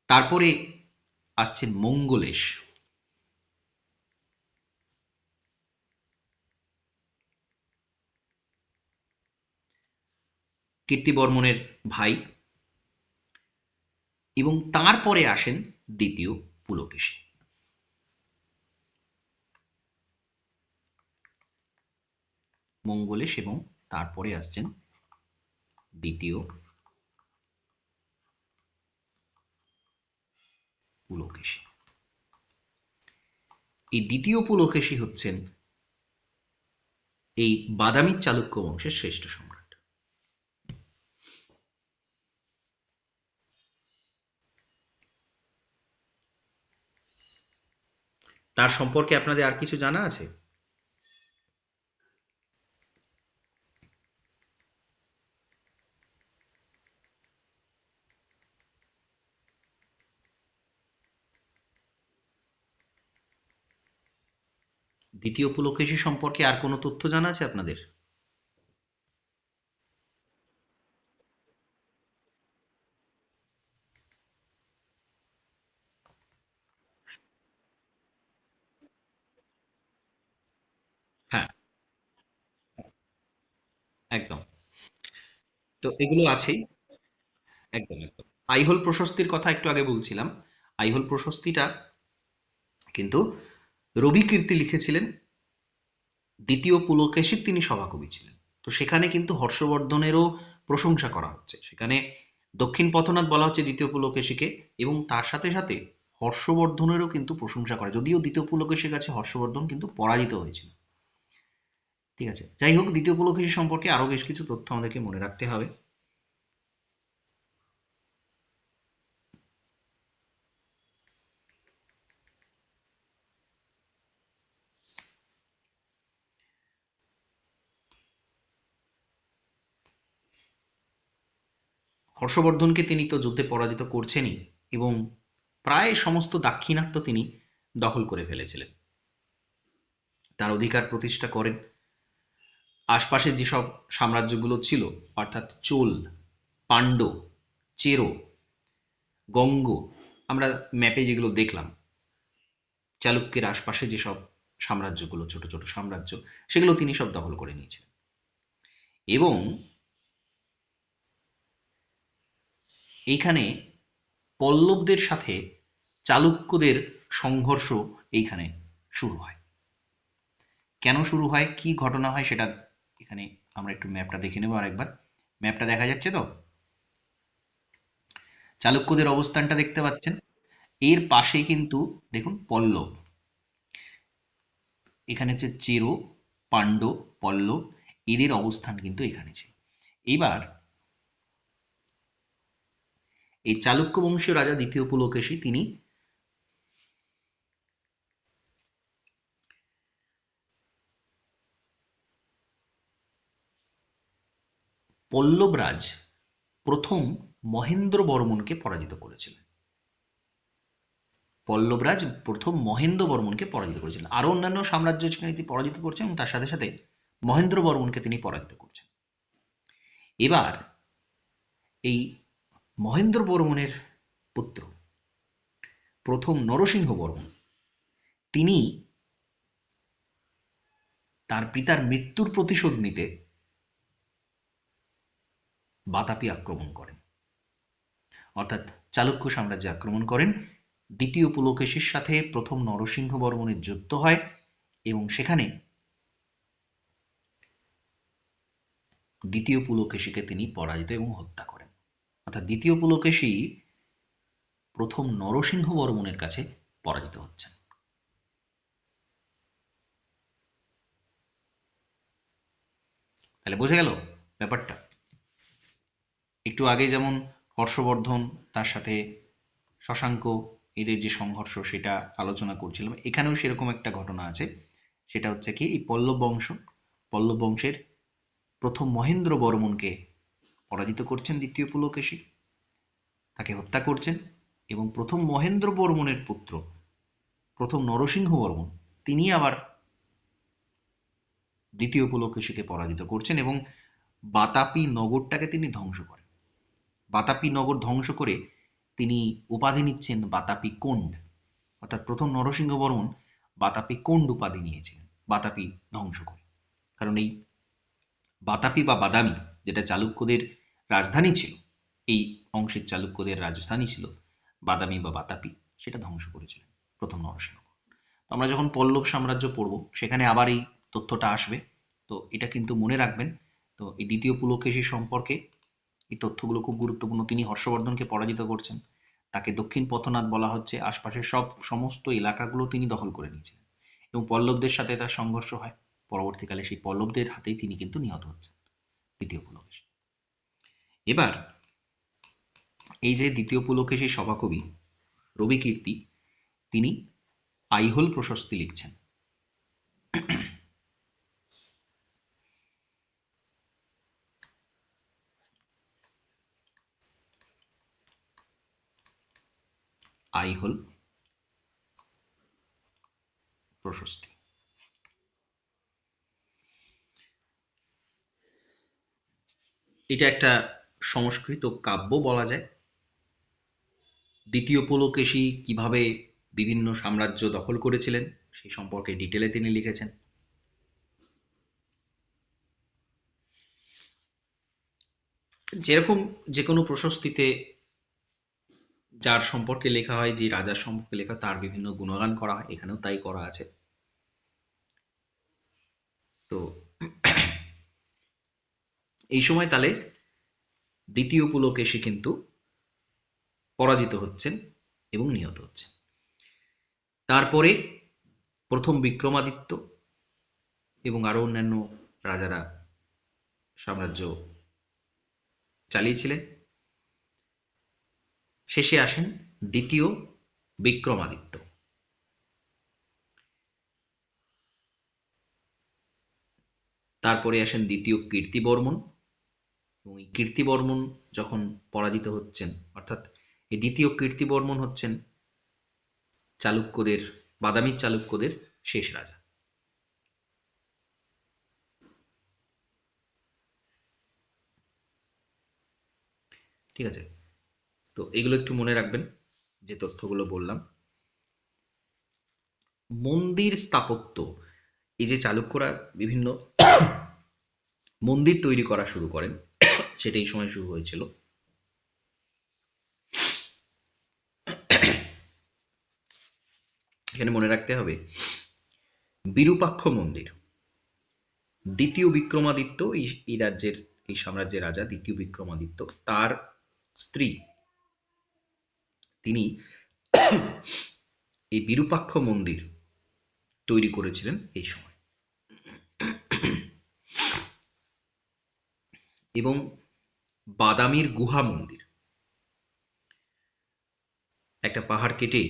তারপরে আসছেন মঙ্গলেশ। কীর্তিবর্মনের ভাই, এবং তারপরে আসেন দ্বিতীয় পুলকেশী। মঙ্গলেশ এবং তারপরে আসছেন দ্বিতীয় পুলকেশী। এই দ্বিতীয় পুলকেশী হচ্ছেন এই বাদামি চালুক্য বংশের শ্রেষ্ঠ সম্রাট। তার সম্পর্কে আপনাদের আর কিছু জানা আছে? দ্বিতীয় পুলকেশী সম্পর্কে আর কোনো তথ্য জানা আছে আপনাদের? হ্যাঁ, একদম। তো এগুলো আছেই। একদম, একদম। আইহোল প্রশস্তির কথা একটু আগে বলছিলাম। আইহোল প্রশস্তিটা কিন্তু রবিকীর্তি লিখেছিলেন, দ্বিতীয় পুলকেশীর তিনি সভাকবি ছিলেন। তো সেখানে কিন্তু হর্ষবর্ধনেরও প্রশংসা করা হচ্ছে। সেখানে দক্ষিণ পথনাথ বলা হচ্ছে দ্বিতীয় পুলকেশীকে, এবং তার সাথে সাথে হর্ষবর্ধনেরও কিন্তু প্রশংসা করে, যদিও দ্বিতীয় পুলকেশীর কাছে হর্ষবর্ধন কিন্তু পরাজিত হয়েছিল। ঠিক আছে, যাই হোক, দ্বিতীয় পুলকেশী সম্পর্কে আরও বেশ কিছু তথ্য আমাদেরকে মনে রাখতে হবে। হর্ষবর্ধনকে তিনি তো যুদ্ধে পরাজিত করছেনই, এবং প্রায় সমস্ত দাক্ষিণাত্য তিনি দখল করে ফেলেছিলেন, তার অধিকার প্রতিষ্ঠা করেন। আশপাশের যেসব সাম্রাজ্যগুলো ছিল, অর্থাৎ চোল, পাণ্ড, চেরো, গঙ্গ, আমরা ম্যাপে যেগুলো দেখলাম, চালুক্যের আশপাশে যেসব সাম্রাজ্যগুলো, ছোট ছোট সাম্রাজ্য, সেগুলো তিনি সব দখল করে নিয়েছিলেন। এবং এইখানে পল্লবদের সাথে চালুক্যদের সংঘর্ষ এইখানে শুরু হয়। কেন শুরু হয়, কি ঘটনা হয়, সেটা এখানে আমরা একটু ম্যাপটা দেখে নেব আরেকবার। ম্যাপটা দেখা যাচ্ছে তো? চালুক্যদের অবস্থানটা দেখতে পাচ্ছেন? এর পাশে কিন্তু দেখুন পল্লব, এখানে হচ্ছে চেরো, পাণ্ড, পল্লব, এদের অবস্থান কিন্তু এখানে ছিল। এবার এই চালুক্য বংশীয় রাজা দ্বিতীয় পুলকেশী তিনি পল্লবরাজ প্রথম মহেন্দ্র বর্মনকে পরাজিত করেছিলেন। পল্লবরাজ প্রথম মহেন্দ্র বর্মনকে পরাজিত করেছিলেন। আরও অন্যান্য সাম্রাজ্য সেখানে তিনি পরাজিত করছেন, এবং তার সাথে সাথে মহেন্দ্র বর্মনকে তিনি পরাজিত করছেন। এবার এই মহেন্দ্র বর্মনের পুত্র প্রথম নরসিংহ বর্মন, তিনি তার পিতার মৃত্যুর প্রতিশোধ নিতে বাতাপি আক্রমণ করেন, অর্থাৎ চালুক্য সাম্রাজ্যে আক্রমণ করেন। দ্বিতীয় পুলকেশীর সাথে প্রথম নরসিংহ বর্মনের যুদ্ধ হয়, এবং সেখানে দ্বিতীয় পুলকেশীকে তিনি পরাজিত এবং হত্যা করেন। অর্থাৎ দ্বিতীয় পুলকেশী প্রথম নরসিংহ বর্মনের কাছে পরাজিত হচ্ছেন। তাহলে বোঝা গেল ব্যাপারটা? একটু আগে যেমন হর্ষবর্ধন তার সাথে শশাঙ্ক, এদের যে সংঘর্ষ সেটা আলোচনা করছিলাম, এখানেও সেরকম একটা ঘটনা আছে। সেটা হচ্ছে কি, এই পল্লব বংশ, পল্লব বংশের প্রথম মহেন্দ্র বর্মনকে পরাজিত করছেন দ্বিতীয় পুলকেশী, তাকে হত্যা করছেন, এবং প্রথম মহেন্দ্র বর্মনের পুত্র প্রথম নরসিংহ বর্মন, তিনি আবার দ্বিতীয় পুলকেশীকে পরাজিত করছেন, এবং বাতাপি নগরটাকে তিনি ধ্বংস করেন। বাতাপি নগর ধ্বংস করে তিনি উপাধি নিচ্ছেন বাতাপি কোন্ড। অর্থাৎ প্রথম নরসিংহ বর্মন বাতাপি কোন্ড উপাধি নিয়েছিলেন বাতাপি ধ্বংস করে। কারণ এই বাতাপি বা বাদামি, যেটা চালুক্যদের রাজধানী ছিল, এই অংশের চালুক্যদের রাজধানী ছিল বাদামি বা বাতাপি, সেটা ধ্বংস করেছিলেন প্রথম নরসিংহ। তো আমরা যখন পল্লব সাম্রাজ্য পড়ব, সেখানে আবার এই তথ্যটা আসবে। তো এটা কিন্তু মনে রাখবেন। তো এই দ্বিতীয় পুলকেশী সম্পর্কে এই তথ্যগুলো খুব গুরুত্বপূর্ণ। তিনি হর্ষবর্ধনকে পরাজিত করছেন, তাকে দক্ষিণ পথনাথ বলা হচ্ছে, আশপাশের সমস্ত এলাকাগুলো তিনি দখল করে নিয়েছিলেন, এবং পল্লবদের সাথে তার সংঘর্ষ হয়। পরবর্তীকালে সেই পল্লবদের হাতেই তিনি কিন্তু নিহত হচ্ছেন দ্বিতীয় পুলকেশী। এবার এই যে দ্বিতীয় পুলকেশী সভাকবি রবিকীর্তি, তিনি আইহোল প্রশস্তি লিখছেন। আইহোল প্রশস্তি, এটা একটা সংস্কৃত কাব্য বলা যায়। দ্বিতীয় পুলকেশী কিভাবে বিভিন্ন সাম্রাজ্য দখল করেছিলেন সেই সম্পর্কে ডিটেলে তিনি লিখেছেন। যেরকম যে কোনো প্রশস্তিতে যার সম্পর্কে লেখা হয়, যে রাজার সম্পর্কে লেখা তার বিভিন্ন গুণগান করা হয়, এখানেও তাই করা আছে। তো এই সময় তাহলে দ্বিতীয় পুলকেশী কিন্তু পরাজিত হচ্ছেন এবং নিহত হচ্ছেন। তারপরে প্রথম বিক্রমাদিত্য এবং আরো অন্যান্য রাজারা সাম্রাজ্য চালিয়েছিলেন। শেষে আসেন দ্বিতীয় বিক্রমাদিত্য। তারপরে আসেন দ্বিতীয় কীর্তিবর্মন, এবং এই কীর্তিবর্মন যখন পরাজিত হচ্ছেন, অর্থাৎ এই দ্বিতীয় কীর্তিবর্মন হচ্ছেন চালুক্যদের, বাদামী চালুক্যদের শেষ রাজা। ঠিক আছে, তো এগুলো একটু মনে রাখবেন যে তথ্যগুলো বললাম। মন্দির স্থাপত্য, এই যে চালুক্যরা বিভিন্ন মন্দির তৈরি করা শুরু করেন, সেটা এই সময় শুরু হয়েছিল। এখানে মনে রাখতে হবে বিরূপাক্ষ মন্দির, দ্বিতীয় বিক্রমাদিত্য, এই রাজ্যের, এই সাম্রাজ্যের রাজা দ্বিতীয় বিক্রমাদিত্য, তার স্ত্রী, তিনি এই বিরূপাক্ষ মন্দির তৈরি করেছিলেন এই সময়। এবং বাদামীর গুহা মন্দির, একটা পাহাড় কেটে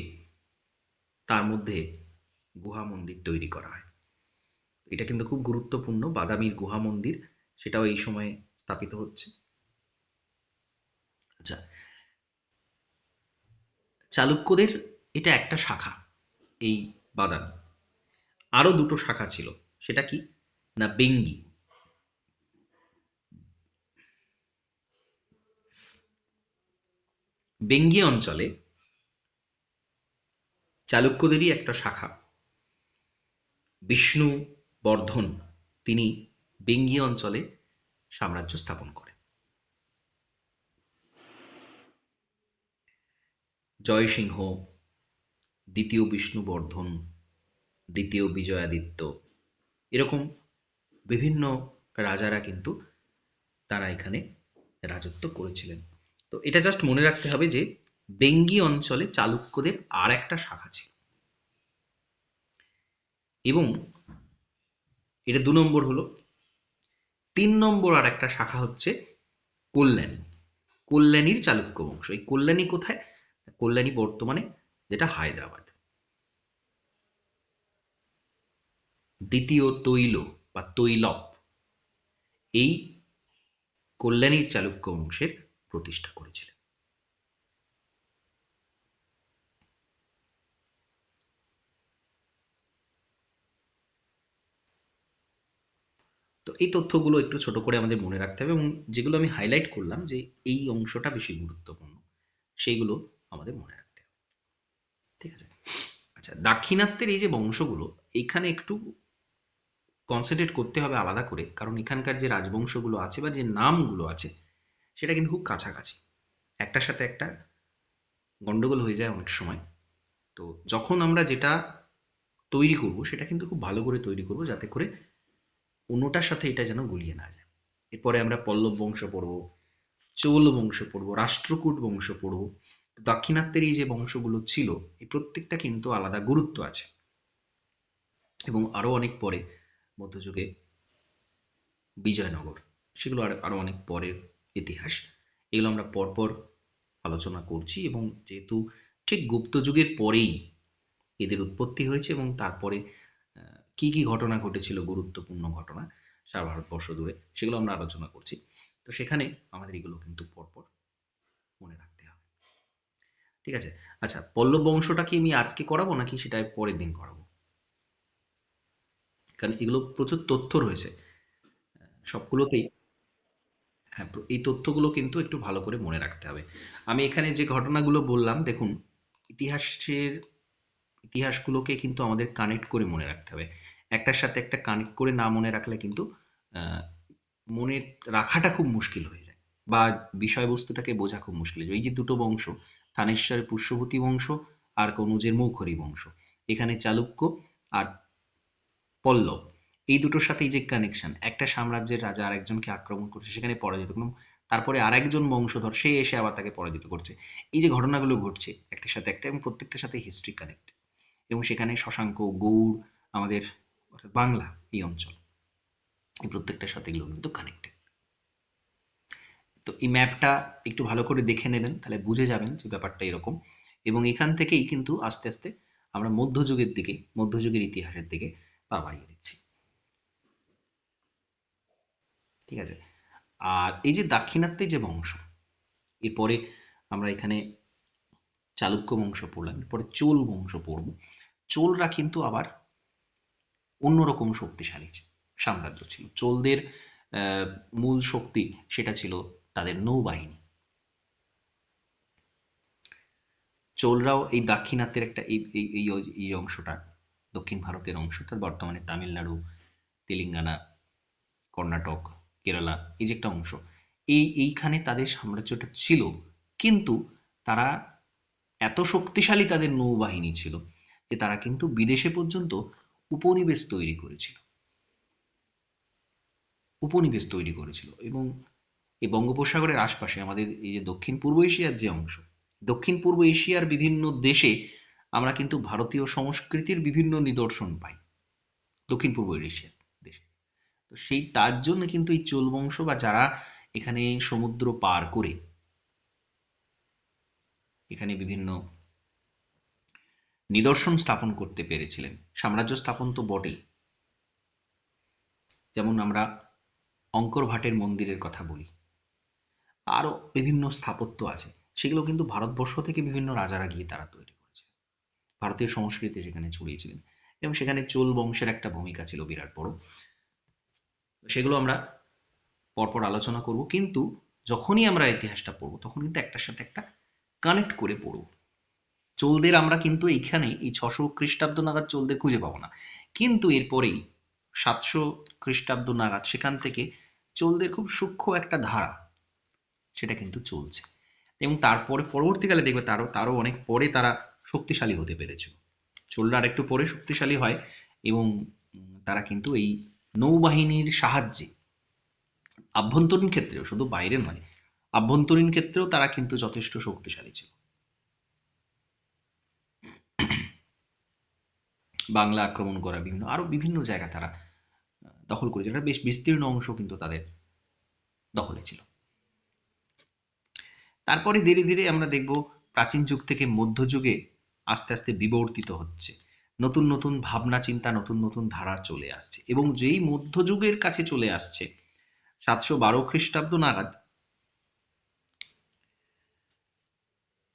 তার মধ্যে গুহা মন্দির তৈরি করা হয়। এটা কিন্তু খুব গুরুত্বপূর্ণ, বাদামীর গুহা মন্দির, সেটাও এই সময়ে স্থাপিত হচ্ছে। আচ্ছা, চালুক্যদের এটা একটা শাখা, এই বাদামী। আরো দুটো শাখা ছিল, সেটা কি না বেঙ্গি। বেঙ্গি অঞ্চলে চালুক্যদেরই একটা শাখা, বিষ্ণু বর্ধন, তিনি বেঙ্গি অঞ্চলে সাম্রাজ্য স্থাপন করেন। জয়সিংহ, দ্বিতীয় বিষ্ণুবর্ধন, দ্বিতীয় বিজয়াদিত্য, এরকম বিভিন্ন রাজারা কিন্তু তারা এখানে রাজত্ব করেছিলেন। তো এটা জাস্ট মনে রাখতে হবে যে বেঙ্গি অঞ্চলে চালুক্যদের আর একটা শাখা ছিল। এবং এটা ২ নম্বর হলো। ৩ নম্বর আর একটা শাখা হচ্ছে কল্যাণী। কল্যাণীর চালুক্য বংশ। এই কল্যাণী কোথায়? কল্যাণী বর্তমানে যেটা হায়দ্রাবাদ। দ্বিতীয় তৈল বা তৈলপ, এই কল্যাণীর চালুক্য বংশের প্রতিষ্ঠা করেছিলেন। তো এই তথ্যগুলো একটু ছোট করে আমাদের মনে রাখতে হবে, এবং যেগুলো আমি হাইলাইট করলাম যে এই অংশটা বেশি গুরুত্বপূর্ণ, সেইগুলো আমাদের মনে রাখতে হবে। ঠিক আছে? আচ্ছা, দাক্ষিণাত্যের এই যে বংশগুলো, এইখানে একটু কনসেন্ট্রেট করতে হবে আলাদা করে, কারণ এখানকার যে রাজবংশগুলো আছে বা যে নামগুলো আছে, সেটা কিন্তু খুব কাছাকাছি, একটার সাথে একটা গন্ডগোল হয়ে যায় অনেক সময়। তো যখন আমরা যেটা তৈরি করব, সেটা কিন্তু খুব ভালো করে তৈরি করব, যাতে করে অন্যটার সাথে এটা যেন গুলিয়ে না যায়। এরপরে আমরা পল্লব বংশ পড়ব, চোল বংশ পড়ব, রাষ্ট্রকূট বংশ পড়ব। দাক্ষিণাত্যের এই যে বংশগুলো ছিল, এই প্রত্যেকটা কিন্তু আলাদা গুরুত্ব আছে। এবং আরো অনেক পরে মধ্যযুগে বিজয়নগর, সেগুলো আরো অনেক পরের ইতিহাস। এগুলো আমরা পরপর আলোচনা করছি, এবং যেহেতু ঠিক গুপ্ত যুগের পরেই এদের উৎপত্তি হয়েছে, এবং তারপরে কি কি ঘটনা ঘটেছিল, গুরুত্বপূর্ণ ঘটনা সারা ভারতবর্ষ জুড়ে, সেগুলো আমরা আলোচনা করছি। তো সেখানে আমাদের এগুলো কিন্তু পরপর মনে রাখতে হবে। ঠিক আছে? আচ্ছা, পল্লব বংশটা কি আমি আজকে করাবো নাকি সেটা পরের দিন করাবো? কারণ এগুলো প্রচুর তথ্য রয়েছে সবগুলোতেই। হ্যাঁ, এই তথ্যগুলো কিন্তু একটু ভালো করে মনে রাখতে হবে। আমি এখানে যে ঘটনাগুলো বললাম দেখুন, ইতিহাসের ইতিহাসগুলোকে কিন্তু আমাদের কানেক্ট করে মনে রাখতে হবে। একটার সাথে একটা কানেক্ট করে না মনে রাখলে কিন্তু আ মনে রাখাটা খুব মুশকিল হয়ে যায়, বা বিষয়বস্তুটাকে বোঝা খুব মুশকিল হয়ে যায়। এই যে দুটো বংশ, থানেশ্বরের পুষ্যবতী বংশ আর কনৌজের মৌখরী বংশ। এখানে চালুক্য আর পল্লব, এই দুটোর সাথে এই যে কানেকশন, একটা সাম্রাজ্যের রাজা আরেকজনকে আক্রমণ করছে, সেখানে পরাজিত করল, তারপরে আরেকজন বংশধর সে এসে আবার তাকে পরাজিত করছে। এই যে ঘটনাগুলো ঘটছে একটার সাথে একটা, এবং প্রত্যেকটার সাথে হিস্ট্রি কানেক্ট, এবং সেখানে শশাঙ্ক, গৌড়, আমাদের অর্থাৎ বাংলা এই অঞ্চল, এই প্রত্যেকটার সাথে এগুলো কিন্তু কানেক্টেড। তো এই ম্যাপটা একটু ভালো করে দেখে নেবেন, তাহলে বুঝে যাবেন যে ব্যাপারটা এরকম। এবং এখান থেকেই কিন্তু আস্তে আস্তে আমরা মধ্যযুগের দিকে, মধ্যযুগের ইতিহাসের দিকে পা বাড়িয়ে দিচ্ছি। ঠিক আছে? আর এই যে দাক্ষিণাত্যে যে বংশ, এরপরে আমরা এখানে চালুক্য বংশ পড়লাম, এরপরে চোল বংশ পড়ব। চোলরা কিন্তু আবার অন্যরকম শক্তিশালী সাম্রাজ্য ছিল। চোলদের মূল শক্তি সেটা ছিল তাদের নৌবাহিনী। চোলরাও এই দাক্ষিণাত্যের একটা এই অংশটা, দক্ষিণ ভারতের অংশটা, বর্তমানে তামিলনাড়ু, তেলেঙ্গানা, কর্ণাটক, কেরালা, এই যে একটা অংশ, এইখানে তাদের সাম্রাজ্যটা ছিল। কিন্তু তারা এত শক্তিশালী তাদের নৌবাহিনী ছিল যে তারা কিন্তু বিদেশে পর্যন্ত উপনিবেশ তৈরি করেছিল, উপনিবেশ তৈরি করেছিল। এবং এই বঙ্গোপসাগরের আশপাশে আমাদের এই যে দক্ষিণ পূর্ব এশিয়ার যে অংশ, দক্ষিণ পূর্ব এশিয়ার বিভিন্ন দেশে আমরা কিন্তু ভারতীয় সংস্কৃতির বিভিন্ন নিদর্শন পাই, দক্ষিণ পূর্ব এশিয়ার দেশে। তো সেই তার জন্য কিন্তু এই চোল বংশ, বা যারা এখানে সমুদ্র পার করে এখানে বিভিন্ন নিদর্শন স্থাপন করতে পেরেছিলেন, সাম্রাজ্য স্থাপন তো বটেই। যেমন আমরা অঙ্কর ভাটের মন্দিরের কথা বলি, আরও বিভিন্ন স্থাপত্য আছে, সেগুলো কিন্তু ভারতবর্ষ থেকে বিভিন্ন রাজারা গিয়ে তারা তৈরি করেছে, ভারতীয় সংস্কৃতি সেখানে ছড়িয়েছিলেন, এবং সেখানে চোল বংশের একটা ভূমিকা ছিল বিরাট বড়। সেগুলো আমরা পরপর আলোচনা করব, কিন্তু যখনই আমরা ইতিহাসটা পড়ব তখন কিন্তু একটার সাথে একটা কানেক্ট করে পড়ব। চোলদের আমরা কিন্তু এইখানে এই 600 খ্রিস্টাব্দ নাগাদ চোলদের খুঁজে পাবো না, কিন্তু এরপরেই 700 খ্রিস্টাব্দ নাগাদ সেখান থেকে চোলদের খুব সূক্ষ্ম একটা ধারা সেটা কিন্তু চলছে। এবং তারপরে পরবর্তীকালে দেখবে তারও তারও অনেক পরে তারা শক্তিশালী হতে পেরেছিল। চোলরা আর একটু পরে শক্তিশালী হয়, এবং তারা কিন্তু এই নৌবাহিনীর সাহায্যে আভ্যন্তরীণ ক্ষেত্রেও, শুধু বাইরে নয়, আভ্যন্তরীণ ক্ষেত্রেও তারা কিন্তু যথেষ্ট শক্তিশালী ছিল। বাংলা আক্রমণ করা, বিভিন্ন আরো বিভিন্ন জায়গা তারা দখল করেছিল, এটা বেশ বিস্তীর্ণ অংশ কিন্তু তাদের দখলে ছিল। তারপরে ধীরে ধীরে আমরা দেখব প্রাচীন যুগ থেকে মধ্যযুগে আস্তে আস্তে বিবর্তিত হচ্ছে, নতুন নতুন ভাবনা চিন্তা, নতুন নতুন ধারা চলে আসছে, এবং যেই মধ্যযুগের কাছে চলে আসছে 712 খ্রিস্টাব্দ নাগাদ,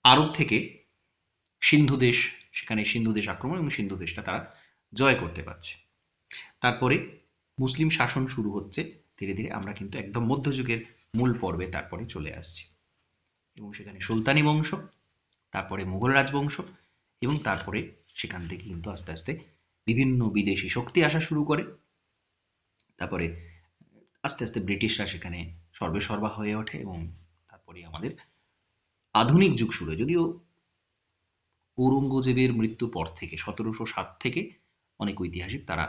আরব থেকে সিন্ধু দেশ, সেখানে সিন্ধু দেশ আক্রমণ, এবং সিন্ধু দেশটা তারা জয় করতে পারছে। তারপরে মুসলিম শাসন শুরু হচ্ছে ধীরে ধীরে, আমরা কিন্তু একদম মধ্যযুগের মূল পর্বে তারপরে চলে আসছি, এবং সেখানে সুলতানি বংশ, তারপরে মুঘল রাজবংশ, এবং তারপরে সেখান থেকে কিন্তু আস্তে আস্তে বিভিন্ন বিদেশি শক্তি আসা শুরু করে। তারপরে আস্তে আস্তে ব্রিটিশরা সেখানে সর্বেসর্বা হয়ে ওঠে, এবং তারপরে আমাদের আধুনিক যুগ শুরু হয়। যদিও ঔরঙ্গজেবের মৃত্যুর পর থেকে 1707 থেকে অনেক ঐতিহাসিক তারা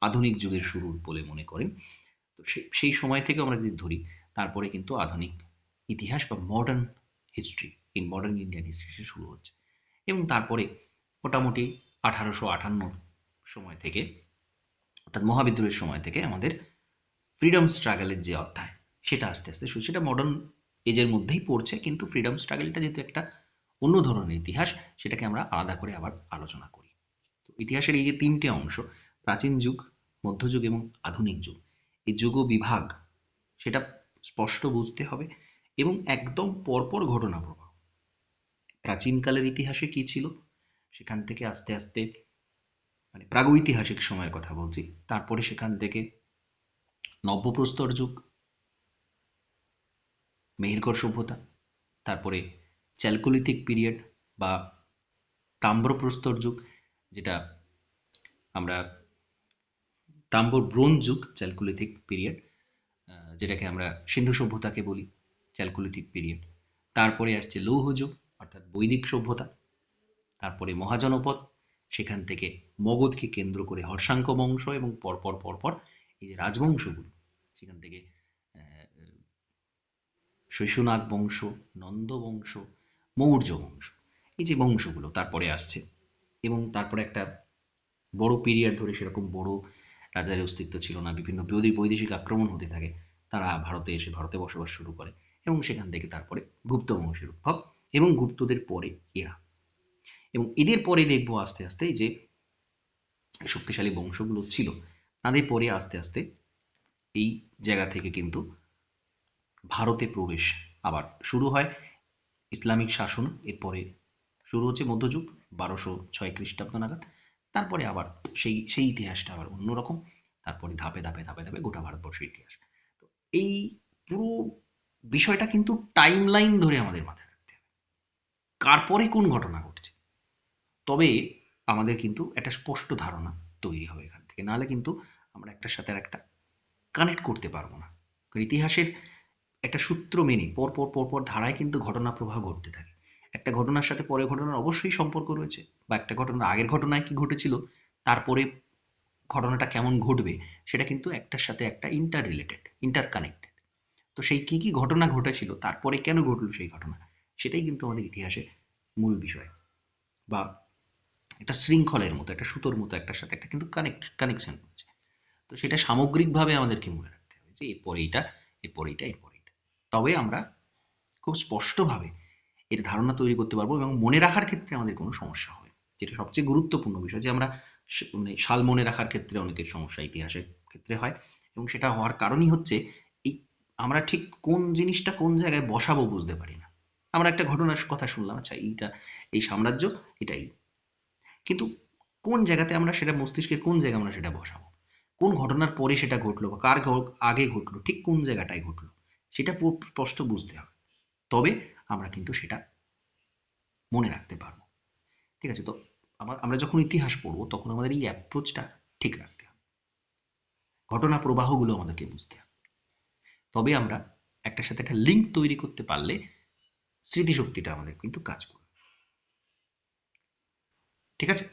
আধুনিক যুগের শুরু বলে মনে করেন। তো সেই সময় থেকে আমরা যদি ধরি, তারপরে কিন্তু আধুনিক ইতিহাস বা modern history, in modern Indian history শুরু হচ্ছে। এবং তারপরে মোটামুটি 1858 সময় থেকে, অর্থাৎ মহাবিদ্রোহের সময় থেকে আমাদের ফ্রিডম স্ট্রাগলের যে অধ্যায়, সেটা আস্তে আস্তে শুরু, সেটা মডার্ন এজের মধ্যেই পড়ছে, কিন্তু ফ্রিডম স্ট্রাগলটা যেহেতু একটা অন্য ধরনের ইতিহাস, সেটাকে আমরা আলাদা করে আবার আলোচনা করি। তো ইতিহাসের এই যে তিনটে অংশ, প্রাচীন যুগ, মধ্যযুগ এবং আধুনিক যুগ, এই যুগ বিভাগ সেটা স্পষ্ট বুঝতে হবে, এবং একদম পরপর ঘটনা প্রবাহ, প্রাচীনকালের ইতিহাসে কি ছিল, সেখান থেকে আস্তে আস্তে, মানে প্রাগৈতিহাসিক সময়ের কথা বলছি, তারপরে সেখান থেকে নব্যপ্রস্তর যুগ, মেহেরগড় সভ্যতা, তারপরে চ্যালকোলিথিক পিরিয়ড বা তাম্রপ্রস্তর যুগ, যেটা আমরা তাম্র ব্রোঞ্জ যুগ, চ্যালকোলিথিক পিরিয়ড, যেটাকে আমরা সিন্ধু সভ্যতাকে বলি, চ্যালকোলিথিক পিরিয়ড। তারপরে আসছে লৌহ যুগ অর্থাৎ বৈদিক সভ্যতা, তারপরে মহাজনপদ, সেখান থেকে মগধকে কেন্দ্র করে হর্ষাঙ্ক বংশ এবং পরপর পরপর এই যে রাজবংশগুলো, সেখান থেকে শৈশনাগ বংশ, নন্দ বংশ, মৌর্য বংশ, এই যে বংশগুলো তারপরে আসছে। এবং তারপরে একটা বড় পিরিয়ড ধরে সেরকম বড় রাজার অস্তিত্ব ছিল না, বিভিন্ন বৈদেশিক আক্রমণ হতে থাকে, তারা ভারতে এসে ভারতে বসবাস শুরু করে এবং সেখান থেকে তারপরে গুপ্ত বংশের উদ্ভব এবং গুপ্তদের পরে এরা। এবং এদের পরে দেখবো আস্তে আস্তে যে শক্তিশালী বংশগুলো ছিল, তাদের পরে আস্তে আস্তে এই জায়গা থেকে কিন্তু ভারতে প্রবেশ আবার শুরু হয়, ইসলামিক শাসন এরপরে শুরু হচ্ছে মধ্যযুগ 1206 খ্রিস্টাব্দ নাগাদ। তারপরে আবার সেই সেই ইতিহাসটা আবার অন্যরকম, তারপরে ধাপে ধাপে ধাপে ধাপে গোটা ভারতবর্ষের ইতিহাস। তো এই পুরো বিষয়টা কিন্তু টাইম লাইন ধরে আমাদের মাথায় রাখতে হবে, কার পরে কোন ঘটনা ঘটছে, তবে আমাদের কিন্তু একটা স্পষ্ট ধারণা তৈরি হবে এখান থেকে, নাহলে কিন্তু আমরা একটার সাথে আর একটা কানেক্ট করতে পারবো না। কারণ ইতিহাসের একটা সূত্র মেনে পরপর পরপর ধারায় কিন্তু ঘটনা প্রবাহ ঘটতে থাকে। একটা ঘটনার সাথে পরের ঘটনার অবশ্যই সম্পর্ক রয়েছে, বা একটা ঘটনার আগের ঘটনায় কি ঘটেছিল, তারপরে ঘটনাটা কেমন ঘটবে, সেটা কিন্তু একটার সাথে একটা ইন্টার রিলেটেড, ইন্টার কানেক্টেড। তো সেই কি কি ঘটনা ঘটেছিল, তারপরে কেন ঘটলো সেই ঘটনা, সেটাই কিন্তু আমাদের ইতিহাসের মূল বিষয়, বা একটা শৃঙ্খলের মতো, একটা সুতোর মতো একটার সাথে একটা কিন্তু কানেকশন রয়েছে। তো সেটা সামগ্রিকভাবে আমাদেরকে মনে রাখতে হবে যে এরপর এইটা, এরপর এইটা, এরপর এইটা। তবে আমরা খুব স্পষ্টভাবে এর ধারণা তৈরি করতে পারবো এবং মনে রাখার ক্ষেত্রে আমাদের কোনো সমস্যা হবে না। যেটা সবচেয়ে গুরুত্বপূর্ণ বিষয়, যে আমরা মানে সাল মনে রাখার ক্ষেত্রে অনেকের সমস্যা ইতিহাসের ক্ষেত্রে হয়, এবং সেটা হওয়ার কারণই হচ্ছে এই আমরা ঠিক কোন জিনিসটা কোন জায়গায় বসাবো বুঝতে পারি না। আমরা একটা ঘটনার কথা শুনলাম, আচ্ছা এইটা এই সাম্রাজ্য এটাই, কিন্তু কোন জায়গাতে আমরা সেটা মস্তিষ্কের কোন জায়গায় আমরা সেটা বসাবো, কোন ঘটনার পরে সেটা ঘটলো বা কার আগে ঘটলো, ঠিক কোন জায়গাটায় ঘটলো, সেটা স্পষ্ট বুঝতে হবে। তবে আমরা কিন্তু সেটা মনে রাখতে পারবো। ঠিক আছে? তো আমরা যখন ইতিহাস পড়বো তখন আমাদের এই অ্যাপ্রোচটা ঠিক রাখতে হবে, ঘটনা প্রবাহগুলো আমাদেরকে বুঝতে হবে। তবে আমরা একটার সাথে একটা লিঙ্ক তৈরি করতে পারলে স্মৃতিশক্তিটা আমাদের কিন্তু কাজ করবে। ঠিক আছে?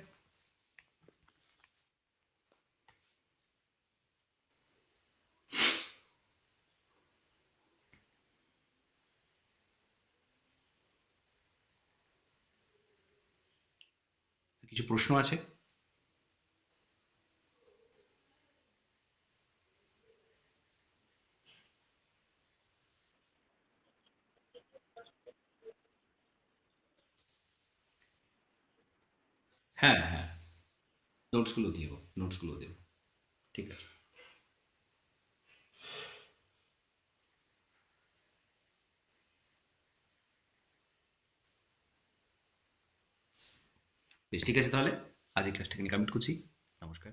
কিছু প্রশ্ন আছে? হ্যাঁ, হ্যাঁ, নোটসগুলো দিয়ে দেবো, নোটসগুলো দেবো। ঠিক আছে। বেশ, ঠিক আছে, তাহলে আজ এই ক্লাসটা এখানে কমপ্লিট করছি। নমস্কার।